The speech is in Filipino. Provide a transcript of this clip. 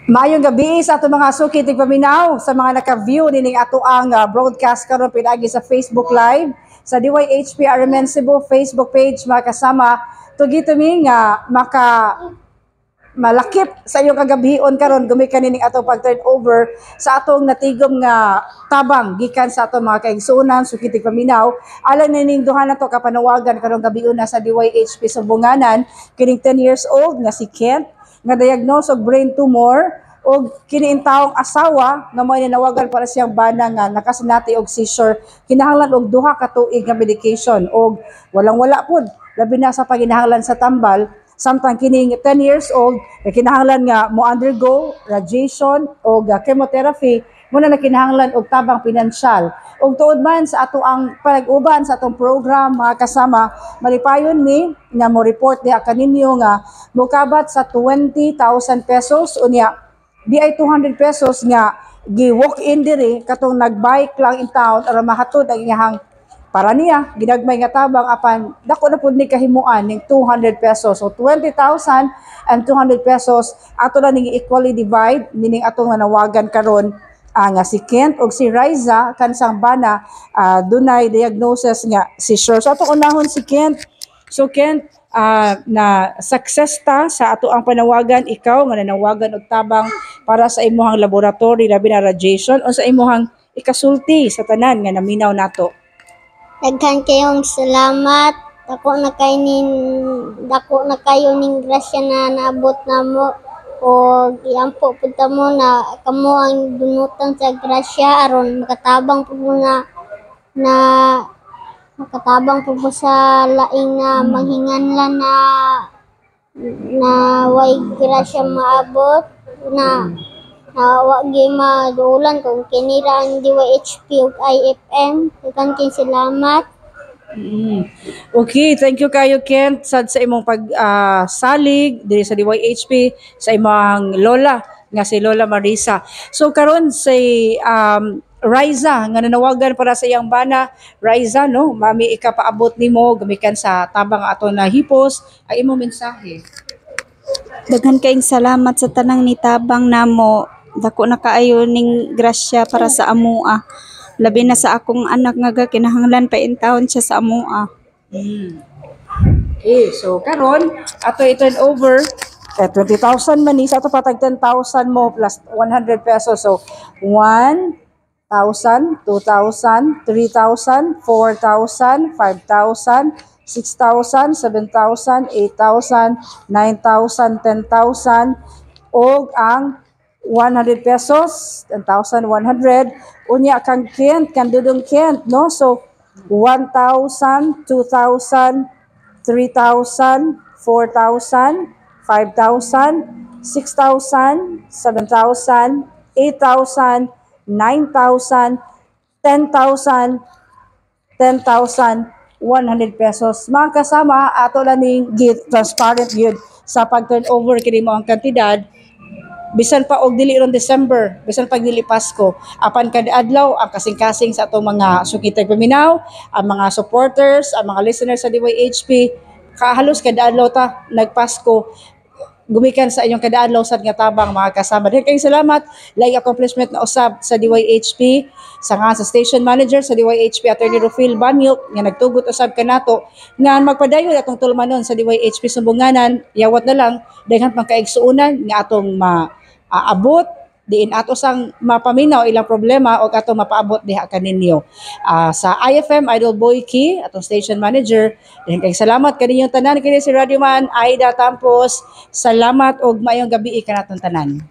Maayong gabi sa ato mga suki tigpaminaw sa mga naka-view nining ato ang broadcast karon pinagi sa Facebook Live sa DYHP RMN Cebu Facebook page mga kasama tugi tuming maka malakip sa inyong kagabion karon gumikan nining ato pag turnover sa atong natigom nga tabang gikan sa atong mga kaigsuonan suki tigpaminaw alang nining duha na to kapanawagan karong gabion na sa DYHP Sumbunganan kining 10 years old nga si Kent nga diagnose og brain tumor o kini taong asawa nga may nanawagan para siyang bana nga nakasinati og seizure kinahanglan og duha ka tuig nga medication og walang-wala pud labi na sa paginahanglan sa tambal samtang kini 10 years old kinahanglan nga mo undergo radiation o chemotherapy muna na kinahanglan og tabang pinansyal ug tuod man sa ato ang pag-uban sa atong program mga kasama malipayon ni nga mo report diha kaninyo nga mokabat sa 20,000 pesos unya di ay 200 pesos nga gi-walk in diri katong nagbike lang in town aron mahatod ang iyang para niya ginagmay nga tabang apan dako na pud ni kahimuan ning 200 pesos so 20,000 and 200 pesos ato na ning equally divide meaning atong nanawagan karon nga si Kent og si Riza kansang bana dunay diagnosis nga seizure. So atong unahon si Kent. So Kent na success ta sa ato ang panawagan ikaw nga nanawagan og tabang para sa imuhang laboratory labi na radiation o sa imuhang ikasulti sa tanan nga naminaw nato. Daghan kayong salamat. Dako na kayo ning grasya na naabot namo. O iampo pud mo na kamo ang dunutan sa grasya aron makatabang pud mo na makatabang pud mo sa laing na manghinganlan na way grasya maabot na wa gyud madulan kung kinira ang DYHP ug IFM. Daghan kay salamat. Okay, thank you kayo Kent sad sa imong pagsalig diri sa DYHP sa imong lola nga si Lola Marisa. So karon si Riza nga nanawagan para sa iyang bana. Riza no, mami ikapaabot nimo gumikan sa tabang ato na hipos ay imong mensahe. Daghan kayong salamat sa tanang nitabang namo. Dako na kaayo ning grasya para sa amoa. Labi na sa akong anak nga kinahanglan pa intawon siya sa amoa. Okay, so karon ato i-turn over 20,000 man ni sa ato patag 10,000 mo plus 100 pesos. So 1,000, 2,000, 3,000, 4,000, 5,000, 6,000, 7,000, 8,000, 9,000, 10,000 og ang 100 pesos, 10,100 unya kang Kent, kan dudong Kent, no? So 1,000, 2,000, 3,000, 4,000, 5,000, 6,000, 7,000, 8,000, 9,000, 10,000, 10,100 pesos. Mga kasama, ato lang ning transparent yun sa pag-turnover kini mo ang kantidad bisan pa og dili ron December, bisan pag dili Pasko, apan kada adlaw ang kasing-kasing sa atong mga sukitay paminaw, ang mga supporters, ang mga listeners sa DYHP, halos kada adlaw ta nagpasko gumikan sa inyong kada adlaw sad nga tabang mga kasama. Dahil kayong salamat, like accomplishment na usab sa DYHP, sa nga sa station manager sa DYHP Attorney Rufil Banyok nga nagtugot usab kanato nga magpadayon atong tulmanon sa DYHP Sumbunganan, yawat na lang daghan pang kaigsuonan nga atong abot diin ato sang mapaminaw ilang problema o ato mapaabot diha kaninyo. Sa IFM Idol Boy Key atong station manager, dahil kay salamat kaninyong tanan kini si Radio Man Aida Tampos. Salamat og maayong gabi kanatong tanan.